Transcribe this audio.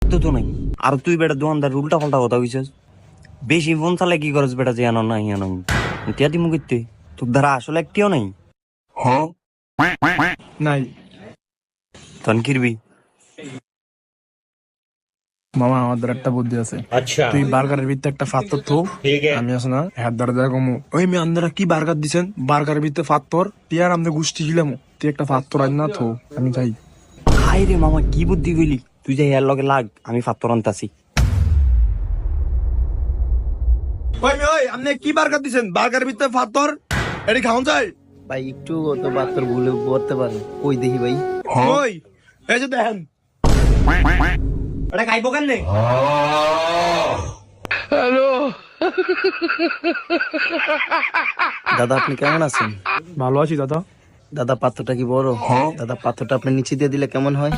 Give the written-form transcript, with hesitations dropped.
রক্ত তো নাই। আর তুই বেটা দোকানদার উল্টা পাল্টা কথা কইছিস। বেশি ফোন চালে কি করছ বেটা, যে আনো নাই আনো টিয়া দিমু কইতে, তোর দ্বারা আসলে একটিও নাই। হ্যাঁ নাই তন কিরবি। মামা, আমাদের একটা বুদ্ধি আছে। তুই বার্গারের ভিতরে একটা ফাত্তর থো, আমি আছে না হাত ধরে দেয় কমু, ওই মেয়ে আপনারা কি বার্গার দিছেন, বার্গারের ভিতরে ফাত্তর টিয়ার আমাদের গোষ্ঠী খিলাম, তুই একটা ফাত্তর আন না থো, আমি যাই। হাই রে মামা, কি বুদ্ধি কইলি তুই, যাই এর লগে লাগ, আমি ফাত্তর আনতাছি। ওই মেয়ে, ওই আপনি কি বার্গার দিছেন, বার্গারের ভিতরে ফাত্তর, এটি খাওন যায় ভাই একটু তো বাত্তর ভুলে করতে পারে, কই দেখি ভাই। ওই এই যে দেখেন এটা খাইবো কেন? দাদা আপনি কেমন আছেন? ভালো আছি দাদা। দাদা পাত্রটা কি বড়? দাদা পাত্রটা আপনি নিচে দিয়ে দিলে কেমন হয়?